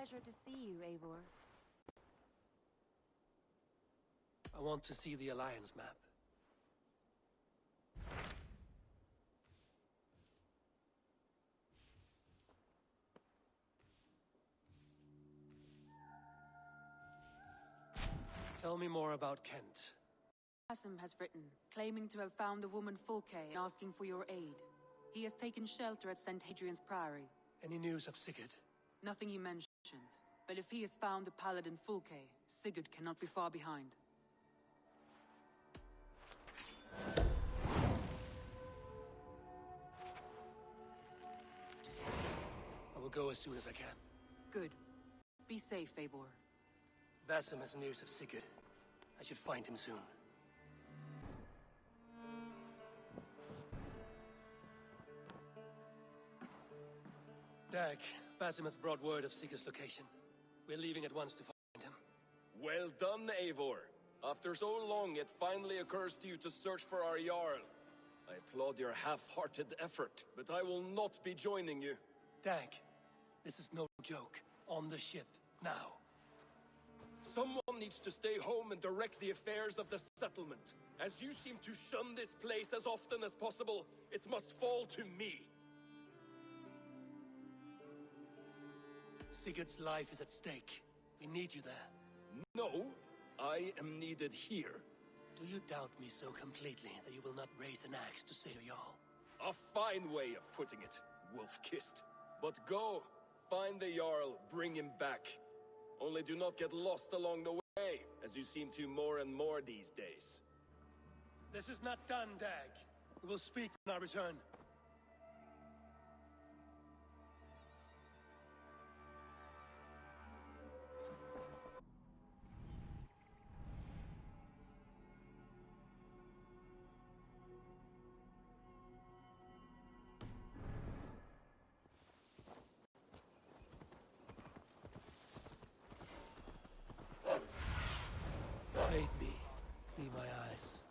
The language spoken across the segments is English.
pleasure to see you, Eivor. I want to see the Alliance map. Tell me more about Kent. Basim has written, claiming to have found the woman Fulke and asking for your aid. He has taken shelter at St. Hadrian's Priory. Any news of Sigurd? Nothing he mentioned. But if he has found the paladin Fulke, Sigurd cannot be far behind. I will go as soon as I can. Good. Be safe, Eivor. Basim has news of Sigurd. I should find him soon. Dag, Basim has brought word of Sigurd's location. We're leaving at once to find him. Well done, Eivor. After so long, it finally occurs to you to search for our Jarl. I applaud your half-hearted effort, but I will not be joining you. Dag, this is no joke. On the ship, now. Someone needs to stay home and direct the affairs of the settlement. As you seem to shun this place as often as possible, it must fall to me. Sigurd's life is at stake. We need you there. No, I am needed here. Do you doubt me so completely that you will not raise an axe to save your Jarl? A fine way of putting it, wolf-kissed. But go, find the Jarl, bring him back. Only do not get lost along the way, as you seem to more and more these days. This is not done, Dag. We will speak when I return. Aid me. Be my eyes.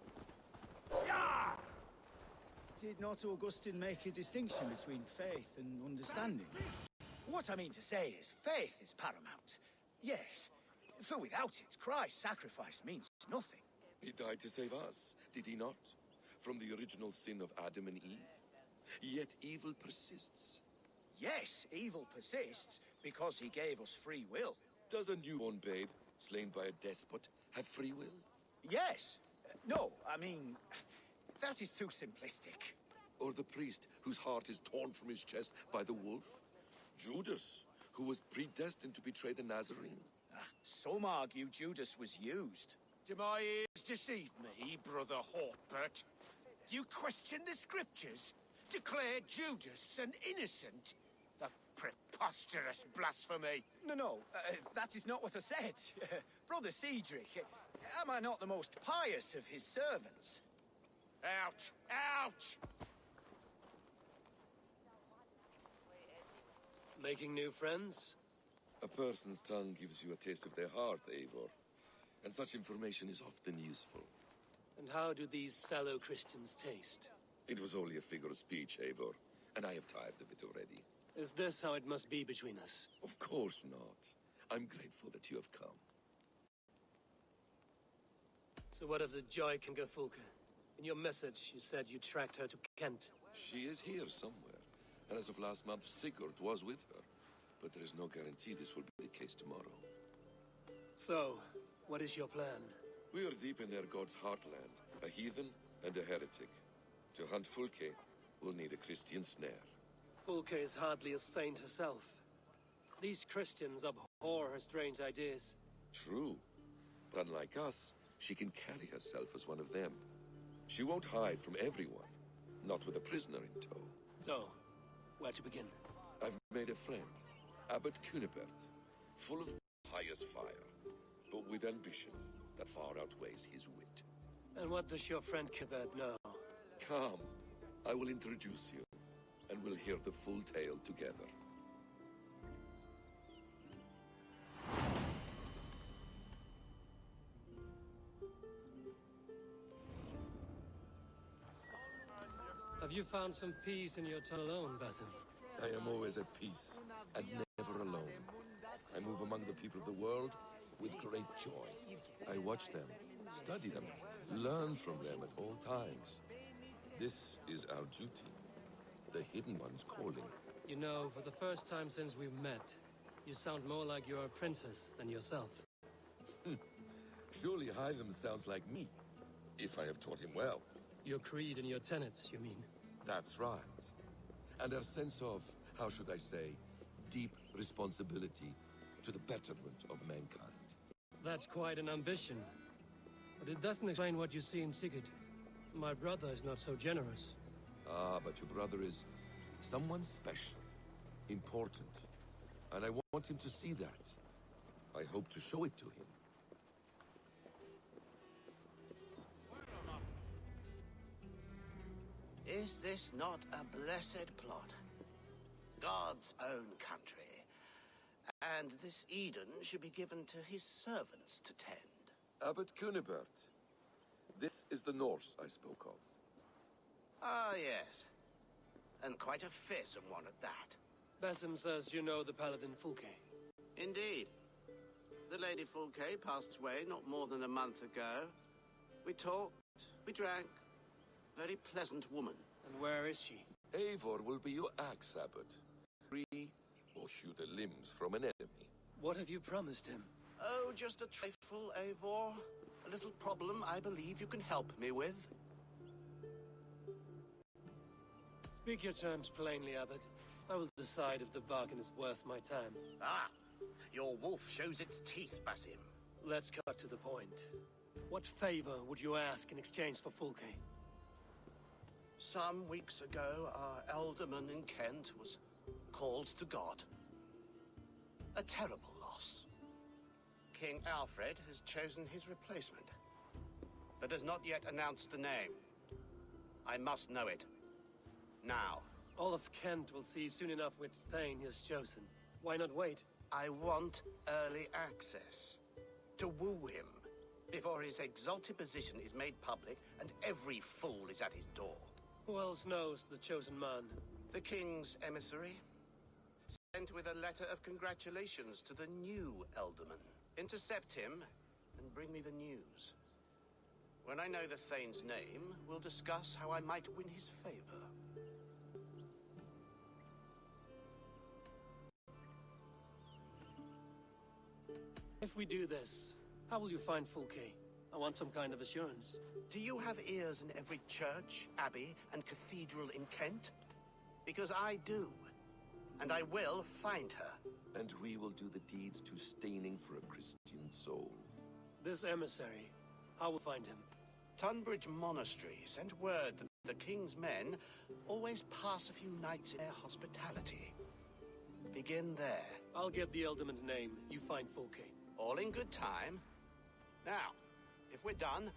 Did not Augustine make a distinction between faith and understanding? What I mean to say is, faith is paramount. Yes, for without it, Christ's sacrifice means nothing. He died to save us, did he not? From the original sin of Adam and Eve. Yet evil persists. Yes, evil persists because he gave us free will. Does a newborn babe, slain by a despot, have free will? Yes. No, I mean, that is too simplistic. Or the priest whose heart is torn from his chest by the wolf? Judas, who was predestined to betray the Nazarene? Some argue Judas was used. Do my ears deceive me, Brother Hawkbert? You question the scriptures? Declare Judas an innocent? A preposterous blasphemy! No, that is not what I said. Brother Cedric, am I not the most pious of his servants? Out! Out! Making new friends? A person's tongue gives you a taste of their heart, Eivor. And such information is often useful. And how do these sallow Christians taste? It was only a figure of speech, Eivor, and I have tired of it already. Is this how it must be between us? Of course not. I'm grateful that you have come. So what of the Joykinga Fulke? In your message, you said you tracked her to Kent. She is here somewhere, and as of last month, Sigurd was with her. But there is no guarantee this will be the case tomorrow. So, what is your plan? We are deep in their god's heartland, a heathen and a heretic. To hunt Fulke, we'll need a Christian snare. Fulke is hardly a saint herself. These Christians abhor her strange ideas. True. But unlike us, she can carry herself as one of them. She won't hide from everyone, not with a prisoner in tow. So, where to begin? I've made a friend, Abbot Cynebert, full of pious fire, but with ambition that far outweighs his wit. And what does your friend Kidnap know? Come, I will introduce you, and we'll hear the full tale together. Have you found some peace in your time alone, Basim? I am always at peace, and never alone. I move among the people of the world with great joy. I watch them, study them, learn from them at all times. This is our duty. The Hidden One's calling. You know, for the first time since we've met, you sound more like you're a princess than yourself. Surely Hytham sounds like me, if I have taught him well. Your creed and your tenets, you mean? That's right. And our sense of, how should I say, deep responsibility to the betterment of mankind. That's quite an ambition. But it doesn't explain what you see in Sigurd. My brother is not so generous. Ah, but your brother is someone special, important. And I want him to see that. I hope to show it to him. Is this not a blessed plot? God's own country. And this Eden should be given to his servants to tend. Abbot Cynebert. This is the Norse I spoke of. Ah, yes. And quite a fearsome one at that. Basim says you know the paladin Fulke. Indeed. The Lady Fulke passed away not more than a month ago. We talked, we drank. Very pleasant woman. And where is she? Eivor will be your axe, Abbot. Free or hew the limbs from an enemy. What have you promised him? Oh, just a trifle, Eivor. A little problem I believe you can help me with. Speak your terms plainly, Abbot. I will decide if the bargain is worth my time. Ah, your wolf shows its teeth, Basim. Let's cut to the point. What favor would you ask in exchange for Fulke? Some weeks ago, our alderman in Kent was called to God. A terrible loss. King Alfred has chosen his replacement, but has not yet announced the name. I must know it. Now. All of Kent will see soon enough which Thane he has chosen. Why not wait? I want early access. To woo him, before his exalted position is made public and every fool is at his door. Who else knows the chosen man? The king's emissary, sent with a letter of congratulations to the new alderman. Intercept him and bring me the news. When I know the Thane's name, we'll discuss how I might win his favor. If we do this, how will you find Fulke? I want some kind of assurance. Do you have ears in every church, abbey, and cathedral in Kent? Because I do. And I will find her. And we will do the deeds too staining for a Christian soul. This emissary, how will find him? Tonbridge Monastery sent word that the king's men always pass a few nights in their hospitality. Begin there. I'll get the alderman's name. You find Fulke. All in good time. Now, if we're done,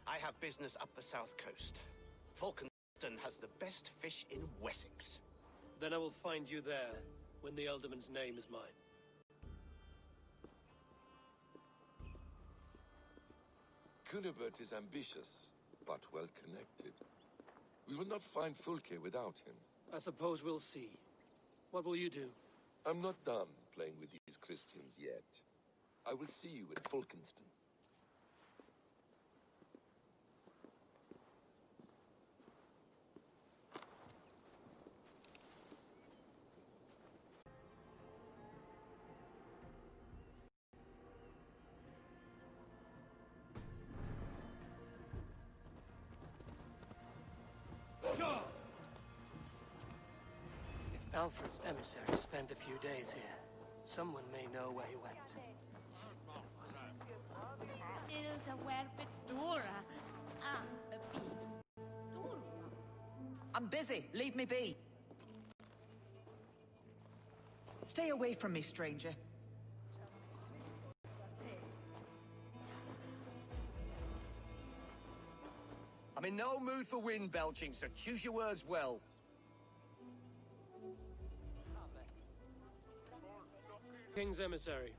I have business up the south coast. Falkenston has the best fish in Wessex. Then I will find you there, when the alderman's name is mine. Cynebert is ambitious, but well connected. We will not find Fulke without him. I suppose we'll see. What will you do? I'm not done playing with these Christians yet. I will see you in Falkenston. If Alfred's emissary spent a few days here, someone may know where he went. I'm busy. Leave me be. Stay away from me, stranger. I'm in no mood for wind belching, so choose your words well. King's emissary.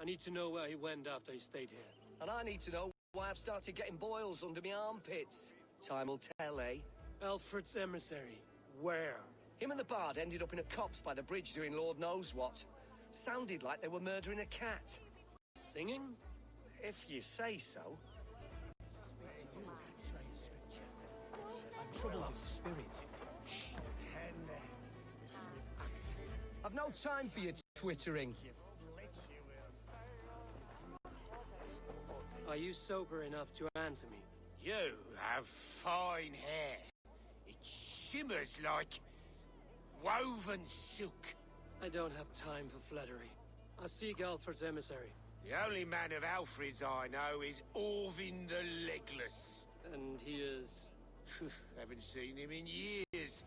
I need to know where he went after he stayed here. And I need to know why I've started getting boils under my armpits. Time will tell, eh? Alfred's emissary. Where? Him and the bard ended up in a copse by the bridge doing Lord knows what. Sounded like they were murdering a cat. Singing? If you say so. I'm troubled in the spirit. I've no time for your twittering. Are you sober enough to answer me? You have fine hair. It shimmers like woven silk. I don't have time for flattery. I seek Alfred's emissary. The only man of Alfred's I know is Orvin the Legless. And he is... Haven't seen him in years.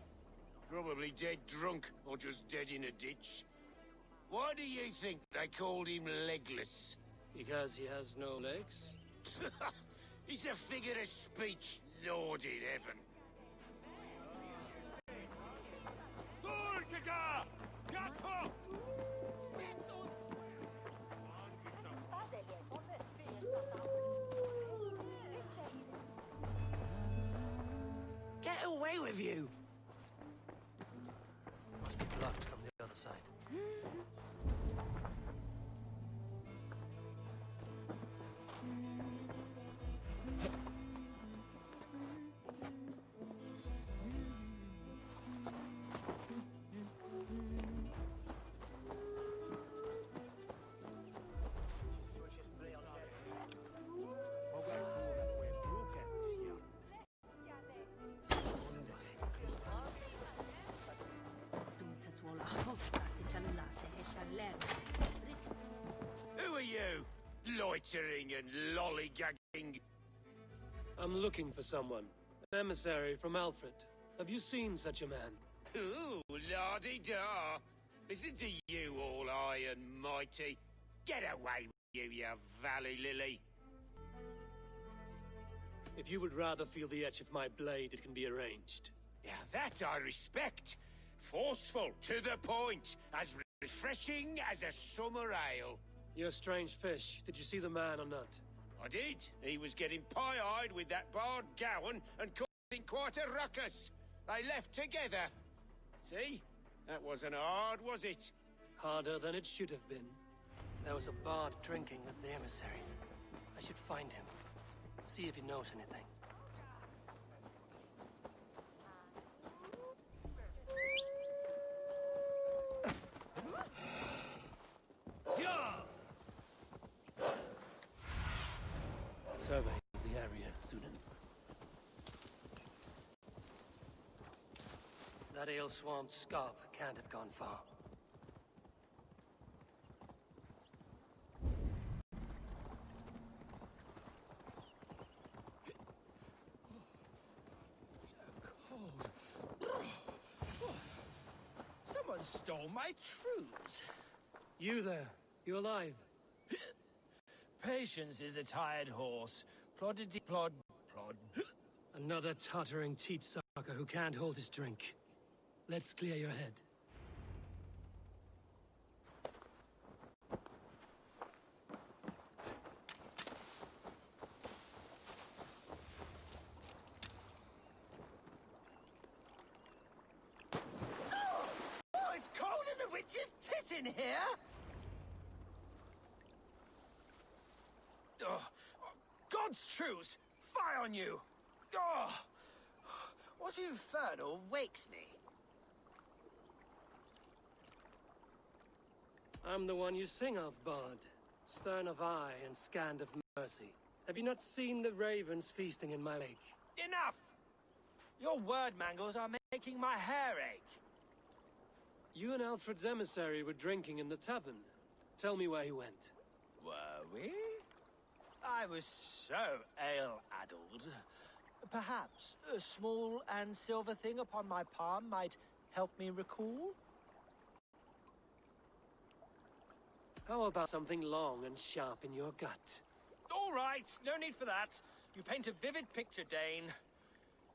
Probably dead drunk, or just dead in a ditch. Why do you think they called him Legless? Because he has no legs? He's a figure of speech, Lord in heaven. Get away with you! Must be blocked from the other side. Who are you? Loitering and lollygagging? I'm looking for someone. An emissary from Alfred. Have you seen such a man? Ooh, la-di-da. Listen to you, all high and mighty. Get away with you valley lily. If you would rather feel the edge of my blade, it can be arranged. Yeah, that I respect. Forceful, to the point, as refreshing as a summer ale. You're a strange fish. Did you see the man or not? I did. He was getting pie-eyed with that bard Gowan and causing quite a ruckus. They left together. See? That wasn't hard, was it? Harder than it should have been. There was a bard drinking with the emissary. I should find him. See if he knows anything. Survey the area, Sunan. That ale-swamped scarp can't have gone far. Someone stole my truths. You there. You alive? Patience is a tired horse. Ploddity plod, plod. Another tottering teat sucker who can't hold his drink. Let's clear your head. Oh, it's cold as a witch's tit in here! Oh, God's truths! Fie on you! Oh, what infernal wakes me? I'm the one you sing of, Bard. Stern of eye and scant of mercy. Have you not seen the ravens feasting in my lake? Enough! Your word mangles are making my hair ache. You and Alfred's emissary were drinking in the tavern. Tell me where he went. Were we? I was so ale-addled. Perhaps a small and silver thing upon my palm might help me recall? How about something long and sharp in your gut? All right, no need for that. You paint a vivid picture, Dane.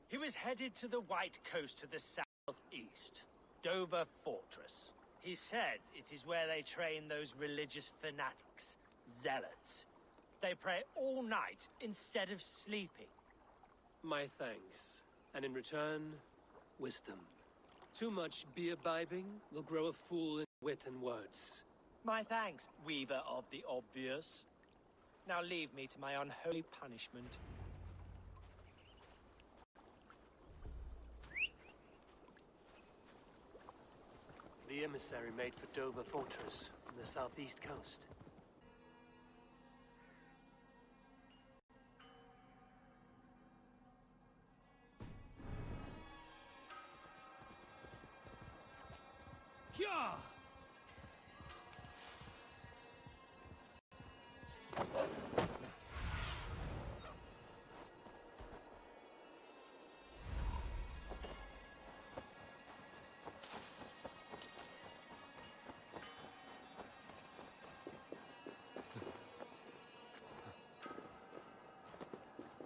He was headed to the White Coast to the southeast, Dover Fortress. He said it is where they train those religious fanatics, zealots. They pray all night instead of sleeping. My thanks. And in return, wisdom. Too much beer-bibbing will grow a fool in wit and words. My thanks, weaver of the obvious. Now leave me to my unholy punishment. The emissary made for Dover Fortress on the southeast coast. Yeah!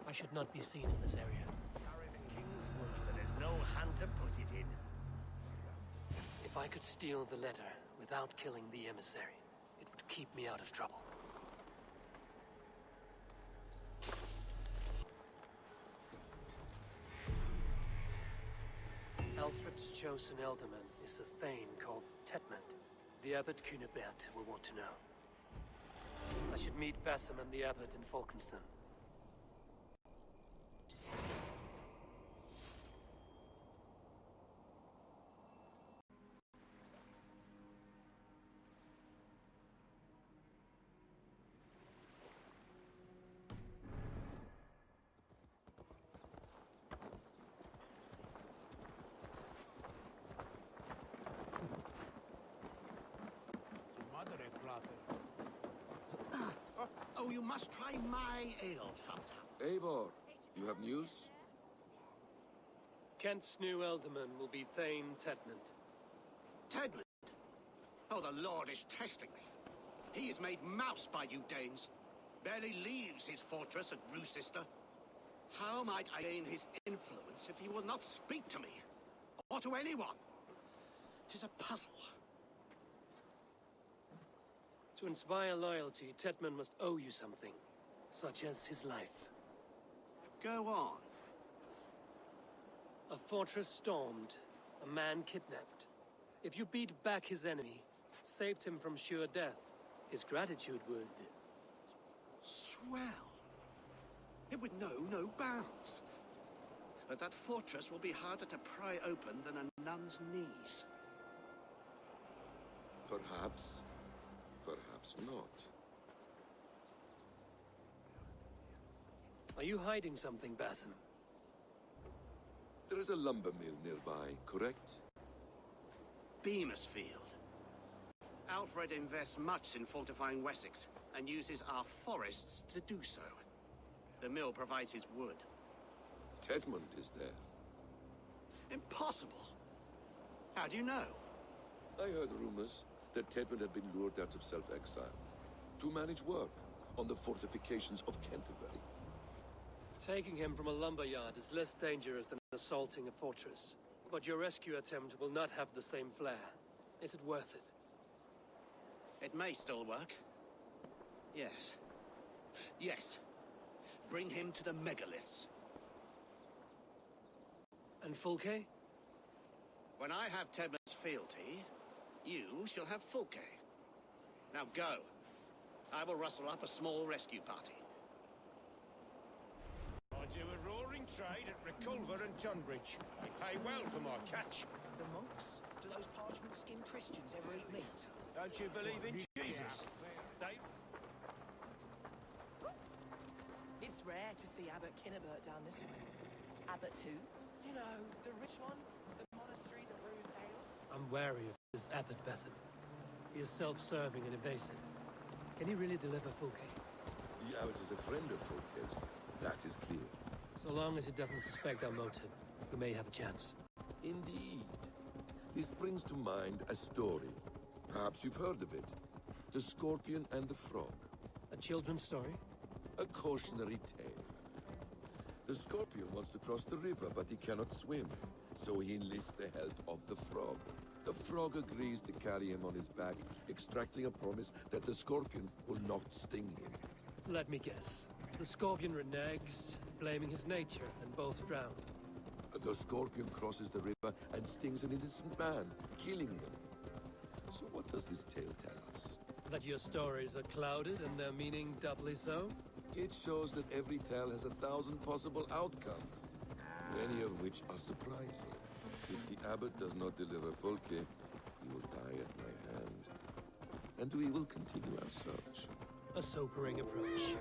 I should not be seen in this area. But there's no hand to put it in. If I could steal the letter without killing the emissary, it would keep me out of trouble. Alfred's chosen ealdorman is a thane called Tedmund. The Abbot Cynebert will want to know. I should meet Basim and the Abbot in Falkenston. Oh, you must try my ale sometime. Eivor, you have news? Kent's new ealdorman will be Thane Tedmund. Tedmund? Oh, the Lord is testing me. He is made mouse by you Danes. Barely leaves his fortress at Roosister. How might I gain his influence if he will not speak to me? Or to anyone? 'Tis a puzzle. To inspire loyalty, Tedmund must owe you something, such as his life. Go on. A fortress stormed, a man kidnapped. If you beat back his enemy, saved him from sure death, his gratitude would... Swell. It would know no bounds. But that fortress will be harder to pry open than a nun's knees. Perhaps. Perhaps not. Are you hiding something, Basim? There is a lumber mill nearby, correct? Beamisfield. Alfred invests much in fortifying Wessex, and uses our forests to do so. The mill provides his wood. Tedmund is there. Impossible! How do you know? I heard rumors that Tedmund had been lured out of self-exile to manage work on the fortifications of Canterbury. Taking him from a lumberyard is less dangerous than assaulting a fortress. But your rescue attempt will not have the same flair. Is it worth it? It may still work. Yes. Yes. Bring him to the megaliths. And Fulke? When I have Tedmund's fealty, you shall have Fulke. Now go. I will rustle up a small rescue party. I do a roaring trade at Reculver and Tonbridge. I pay well for my catch. The monks? Do those parchment-skinned Christians ever eat meat? Don't you believe in Jesus? They... It's rare to see Abbot Cynebert down this way. Abbot who? You know, the rich one? The monastery that brews ale? I'm wary of this Abbot Basim. He is self-serving and evasive. Can he really deliver Fulke? The Abbot is a friend of Fulke's. That is clear. So long as he doesn't suspect our motive, we may have a chance. Indeed. This brings to mind a story. Perhaps you've heard of it. The Scorpion and the Frog. A children's story? A cautionary tale. The Scorpion wants to cross the river, but he cannot swim. So he enlists the help of the Frog. The Frog agrees to carry him on his back, extracting a promise that the Scorpion will not sting him. Let me guess. The Scorpion reneges, blaming his nature, and both drown. The Scorpion crosses the river and stings an innocent man, killing him. So what does this tale tell us? that your stories are clouded and their meaning doubly so? It shows that every tale has 1,000 possible outcomes, many of which are surprising. If the Abbot does not deliver Folke, he will die at my hand. And we will continue our search. A sobering approach.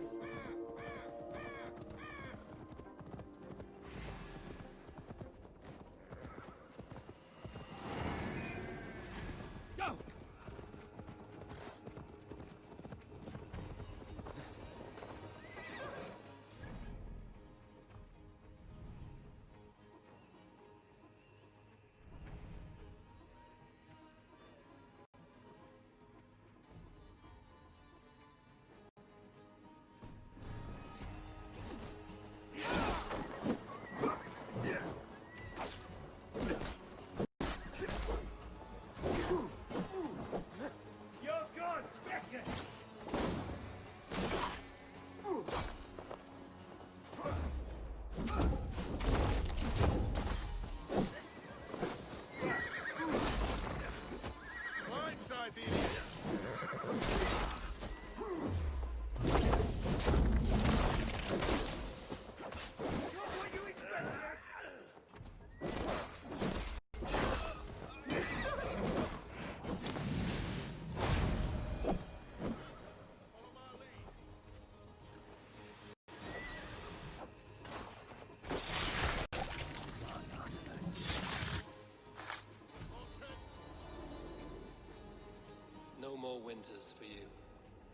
No more winters for you.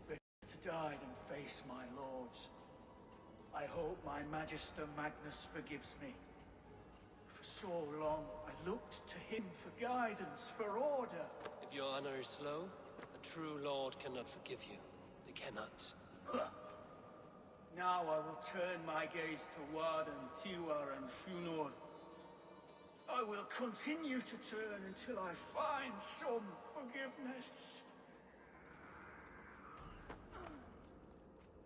Better to die than face my lords. I hope my Magister Magnus forgives me. For so long, I looked to him for guidance, for order. If your honor is slow, a true lord cannot forgive you. They cannot. Now I will turn my gaze to Warden, Tiwar, and Funor. I will continue to turn until I find some forgiveness.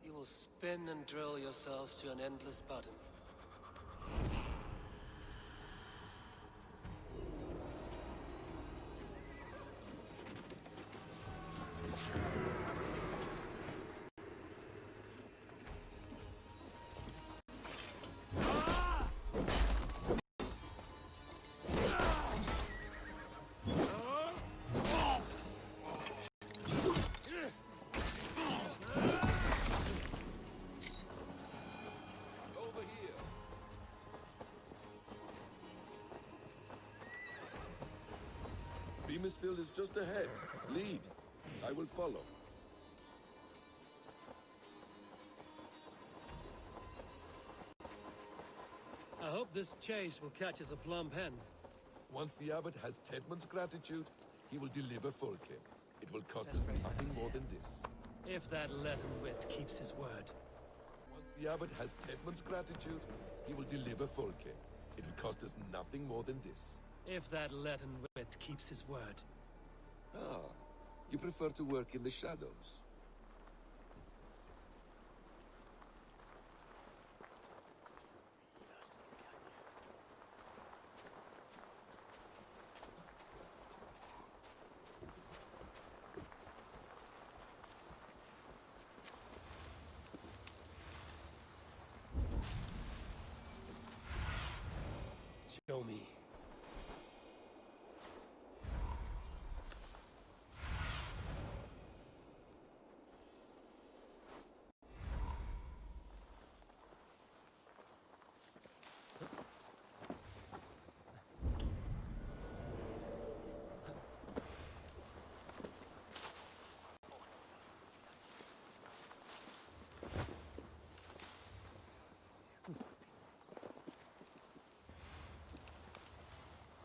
You will spin and drill yourself to an endless bottom. Beamisfield is just ahead. Lead. I will follow. I hope this chase will catch us a plump hen. Once the Abbot has Tedmund's gratitude, he will deliver Folke. It will cost us nothing more than this. If that leaden wit keeps his word. Once the Abbot has Tedmund's gratitude, he will deliver Folke. It will cost us nothing more than this. If that leaden wit keeps his word. Ah, you prefer to work in the shadows. Show me.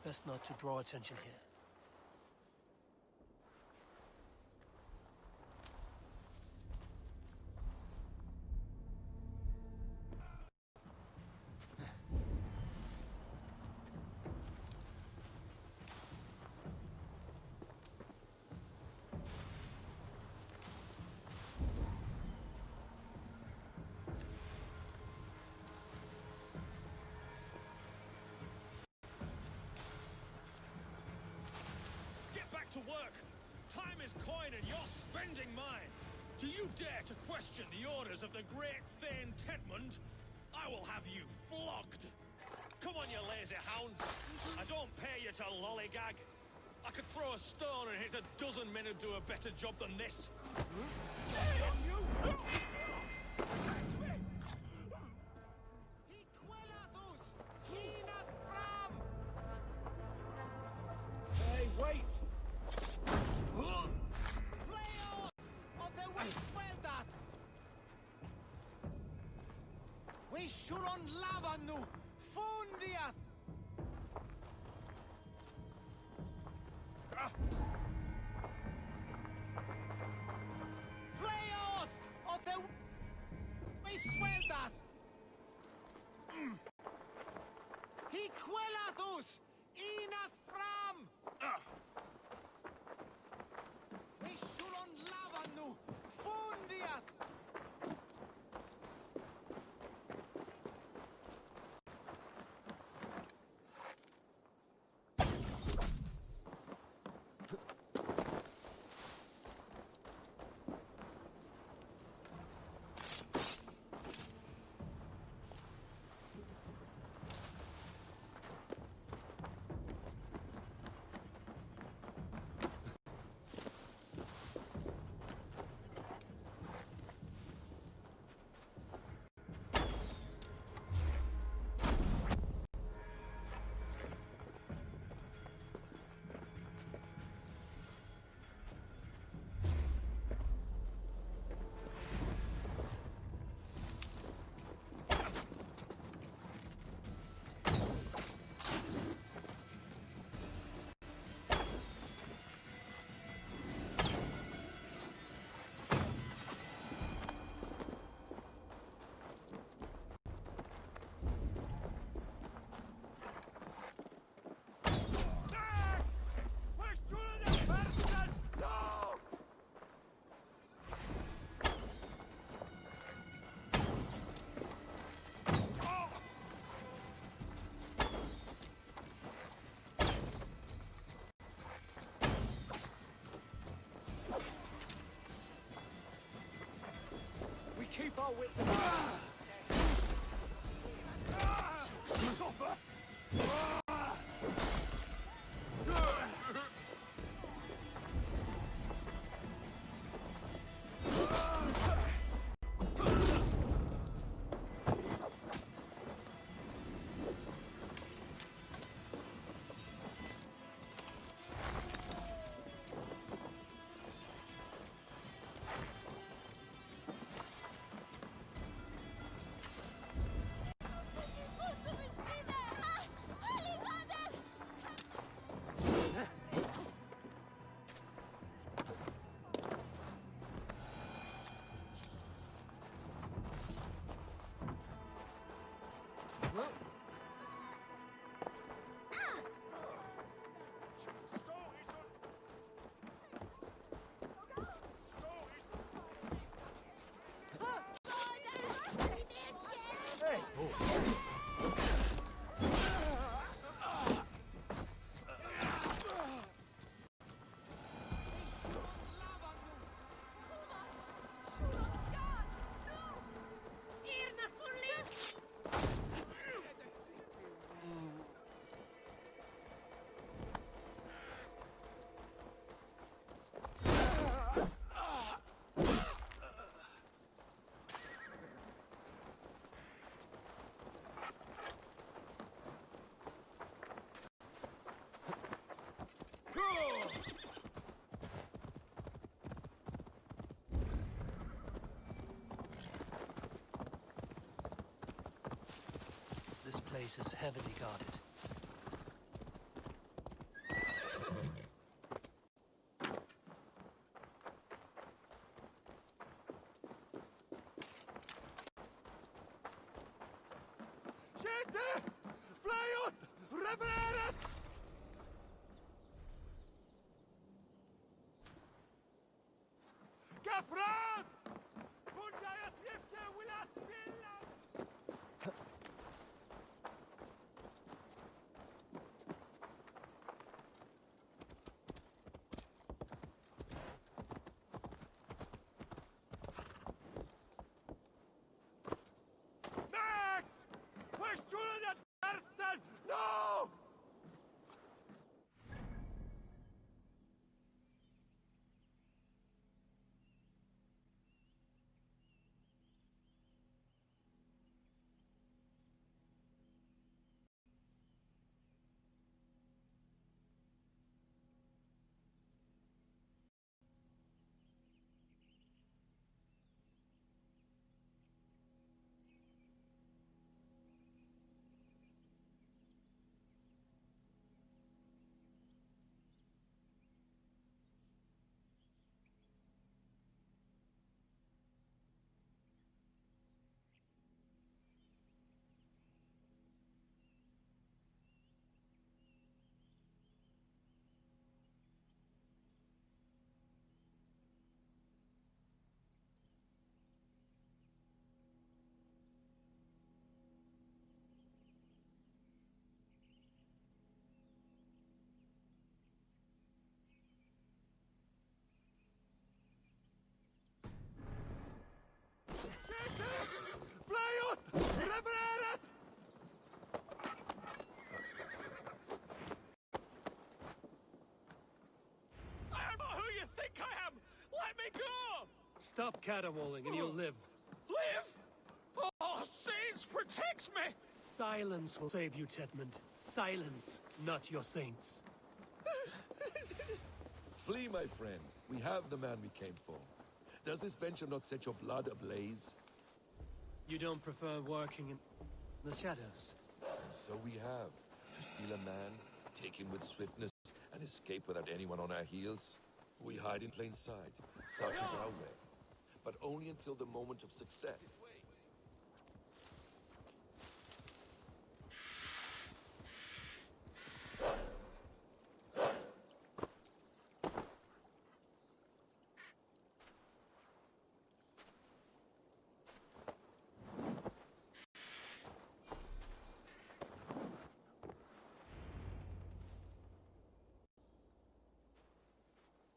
Best not to draw attention here. To work. Time is coin and you're defending mine. Do you dare to question the orders of the great Thane Tedmund? I will have you flogged. Come on, you lazy hounds. I don't pay you to lollygag. I could throw a stone and hit a dozen men who'd do a better job than this. Hey, wait! We should on lava nu! Fundia! Flayos! Of the... We swelda! He quellathus! Inat fram! We should on lava nu! Fundia! Keep our wits about us. Suffer! This place is heavily guarded. Gente! Flyot! Revererat! Gafran! Bundayat lifte wilas billas! No! Stop caterwauling and you'll live. Live? Oh, saints, protect me! Silence will save you, Tedmund. Silence, not your saints. Flee, my friend. We have the man we came for. Does this venture not set your blood ablaze? You don't prefer working in the shadows? And so we have. To steal a man, take him with swiftness, and escape without anyone on our heels. We hide in plain sight. Such is our way. But only until the moment of success.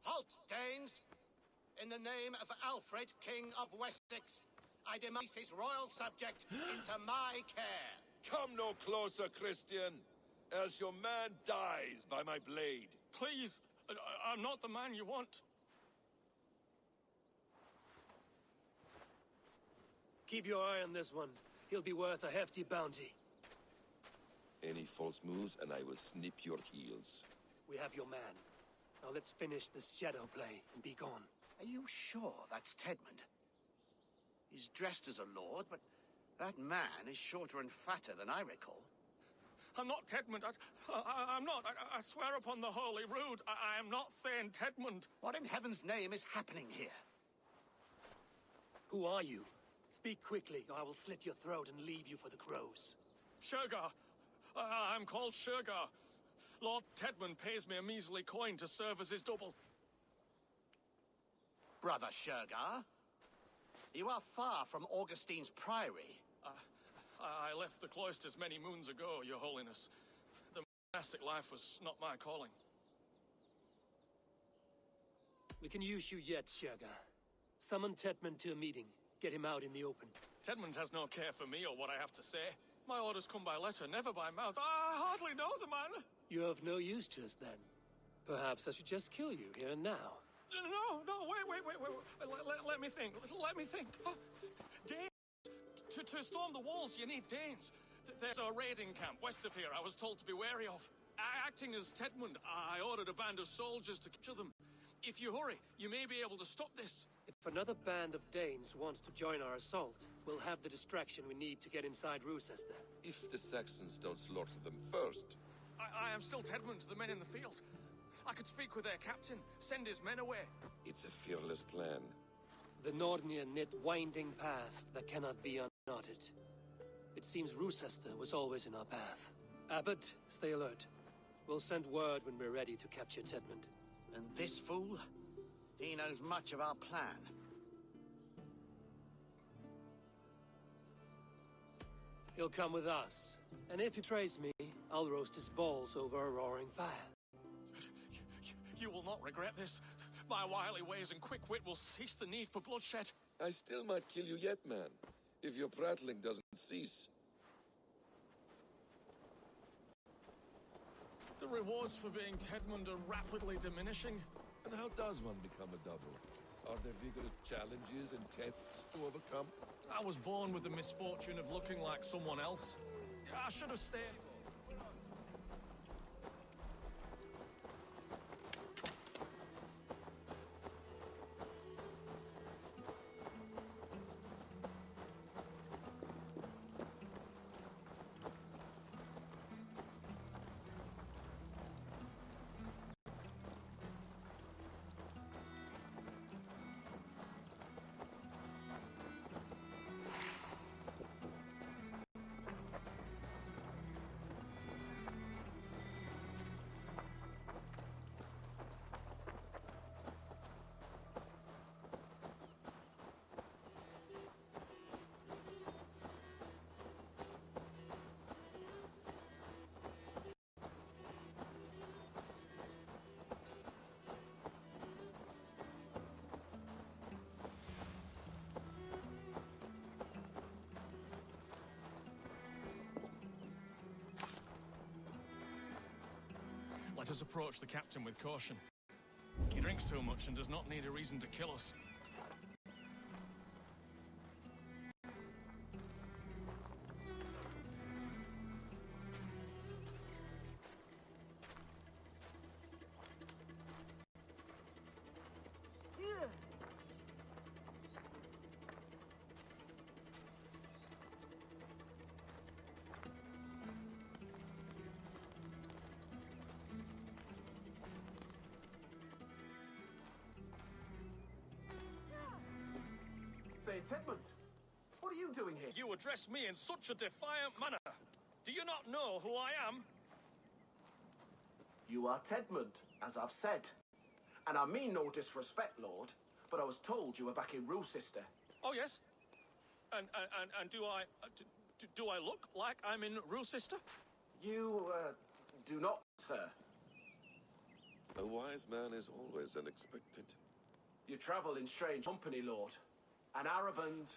Halt, Danes! In the name of Alfred, King of Wessex, I demand his royal subject into my care. Come no closer, Christian, else your man dies by my blade. Please, I'm not the man you want. Keep your eye on this one. He'll be worth a hefty bounty. Any false moves, and I will snip your heels. We have your man. Now let's finish this shadow play and be gone. Are you sure that's Tedmund? He's dressed as a lord, but that man is shorter and fatter than I recall. I'm not Tedmund. I'm not. I swear upon the Holy Rood, I am not Thane Tedmund. What in heaven's name is happening here? Who are you? Speak quickly, or I will slit your throat and leave you for the crows. Shergar. I'm called Shergar. Lord Tedmund pays me a measly coin to serve as his double. Brother Shergar, you are far from Augustine's priory. I left the cloisters many moons ago, Your Holiness. The monastic life was not my calling. We can use you yet, Shergar. Summon Tedmund to a meeting. Get him out in the open. Tedmund has no care for me or what I have to say. My orders come by letter, never by mouth. I hardly know the man. You're of no use to us, then. Perhaps I should just kill you here and now. No, wait. Let me think. Oh, Danes. To storm the walls, you need Danes. There's a raiding camp west of here I was told to be wary of. Acting as Tedmund, I ordered a band of soldiers to capture them. If you hurry, you may be able to stop this. If another band of Danes wants to join our assault, we'll have the distraction we need to get inside Rochester. If the Saxons don't slaughter them first. I am still Tedmund to the men in the field. I could speak with their captain, send his men away. It's a fearless plan. The Nordnir knit winding paths that cannot be unknotted. It seems Rochester was always in our path. Abbot, stay alert. We'll send word when we're ready to capture Tedmund. And this fool? He knows much of our plan. He'll come with us. And if he betrays me, I'll roast his balls over a roaring fire. You will not regret this. My wily ways and quick wit will cease the need for bloodshed. I still might kill you yet, man, if your prattling doesn't cease. rewards for being Tedmund are rapidly diminishing. And how does one become a double? Are there vigorous challenges and tests to overcome? I was born with the misfortune of looking like someone else. I should have stayed. Let us approach the captain with caution. He drinks too much and does not need a reason to kill us. Tedmund, what are you doing here? You address me in such a defiant manner. Do you not know who I am? You are Tedmund, as I've said. And I mean no disrespect, Lord, but I was told you were back in Rulsister. Oh, yes? And do I look like I'm in Rulsister? You, do not, sir. A wise man is always unexpected. You travel in strange company, Lord. An Arab and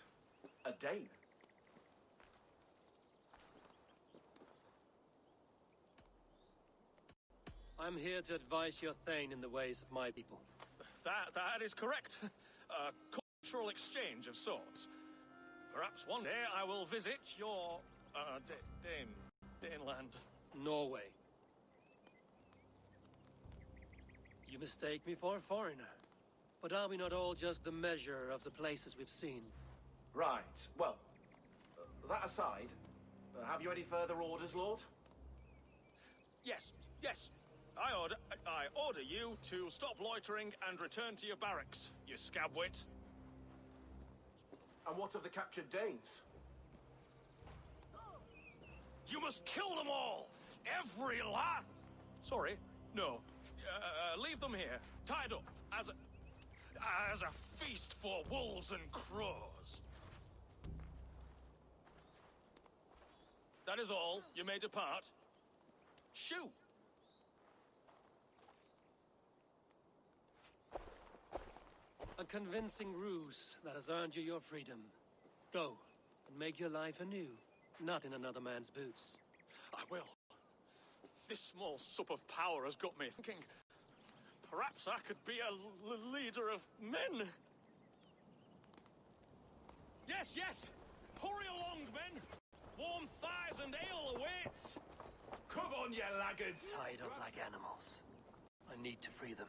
a Dane. I'm here to advise your Thane in the ways of my people. That is correct. A cultural exchange of sorts. Perhaps one day I will visit your, Daneland. Norway. You mistake me for a foreigner. But are we not all just the measure of the places we've seen? Right. Well, that aside, have you any further orders, Lord? Yes. I order you to stop loitering and return to your barracks, you scabwit. And what of the captured Danes? You must kill them all! Every last! Sorry, no. Leave them here, tied up, as a feast for wolves and crows. That is all. You may depart. Shoot! A convincing ruse that has earned you your freedom. Go, and make your life anew, not in another man's boots. I will. This small sup of power has got me thinking. Perhaps I could be a leader of men. Yes! Hurry along, men! Warm thighs and ale awaits! Come on, you laggards! Tied up like animals. I need to free them.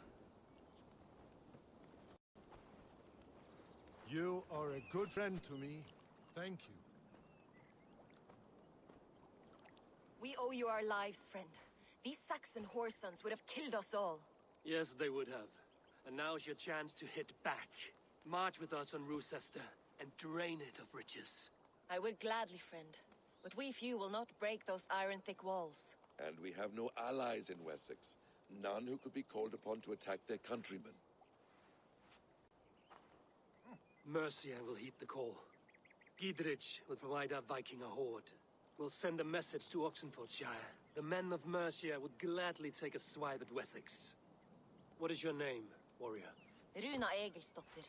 You are a good friend to me. Thank you. We owe you our lives, friend. These Saxon whoresons would have killed us all. Yes, they would have. And now's your chance to hit back. March with us on Rulsister and drain it of riches. I would gladly, friend. But we few will not break those iron-thick walls. And we have no allies in Wessex. None who could be called upon to attack their countrymen. Mercia will heed the call. Gidrich will provide our Viking a horde. We'll send a message to Oxenfordshire. The men of Mercia would gladly take a swipe at Wessex. What is your name, warrior? Runa Egilsdotter.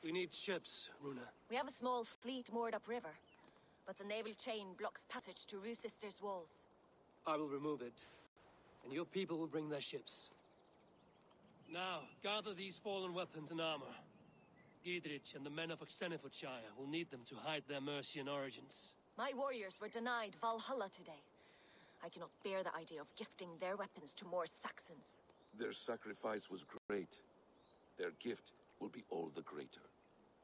We need ships, Runa. We have a small fleet moored upriver, but the naval chain blocks passage to Rulsister's walls. I will remove it. and your people will bring their ships. Now, gather these fallen weapons and armor. Gidrich and the men of Oxenifordshire will need them to hide their Mercian origins. My warriors were denied Valhalla today. I cannot bear the idea of gifting their weapons to more Saxons. Their sacrifice was great. Their gift will be all the greater.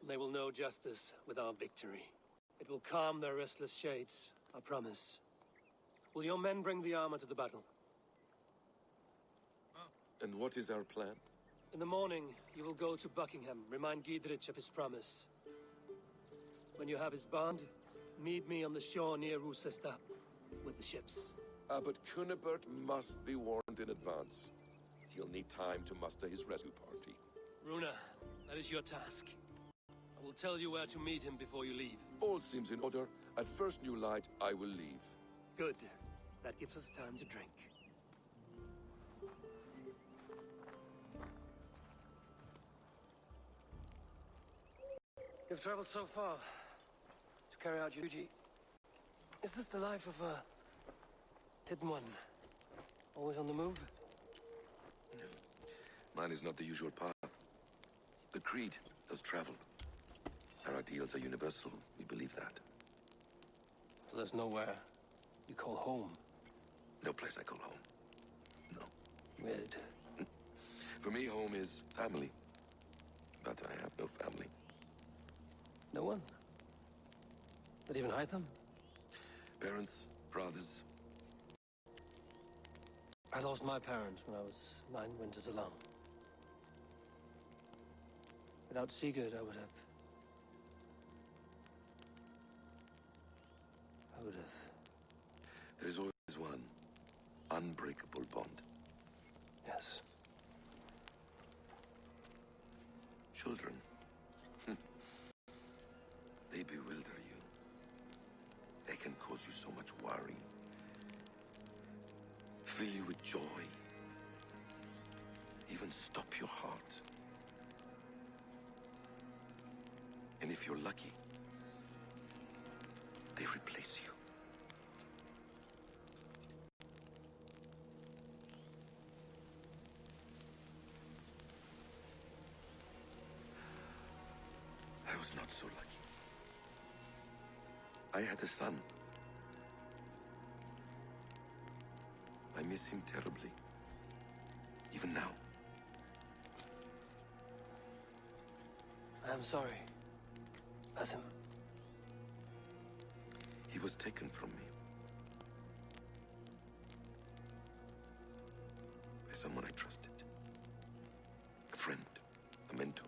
They will know justice with our victory. It will calm their restless shades, I promise. Will your men bring the armor to the battle? And what is our plan? In the morning, you will go to Buckingham, remind Gidrich of his promise. When you have his bond, meet me on the shore near Rochester with the ships. Abbot Cynebert must be warned in advance. He'll need time to muster his rescue party. Runa, that is your task. I will tell you where to meet him before you leave. All seems in order. At first new light, I will leave. Good. That gives us time to drink. You've traveled so far to carry out your duty. Is this the life of a hidden one? Always on the move? Mine is not the usual path. The Creed does travel. Our ideals are universal. We believe that. So there's nowhere you call home? No place I call home. No. Weird. For me, home is family. But I have no family. No one? Not even Hytham? Parents, brothers. I lost my parents when I was 9 winters alone. Without Sigurd, I would have... There is always one unbreakable bond. Yes. Children. They bewilder you. They can cause you so much worry. Fill you with joy. Even stop your heart. And if you're lucky, they replace you. I was not so lucky. I had a son. I miss him terribly. Even now. I am sorry, Basim. He was taken from me. By someone I trusted. A friend, a mentor.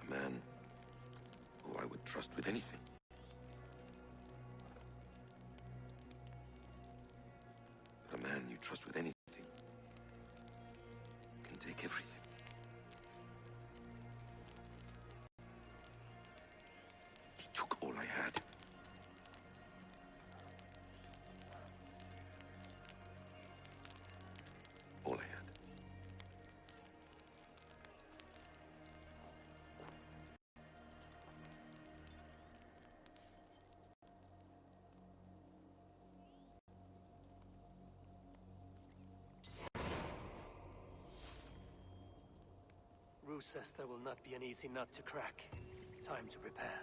A man who I would trust with anything. But a man you trust with anything can take everything. He took all I had. All I had. Rochester will not be an easy nut to crack. Time to prepare.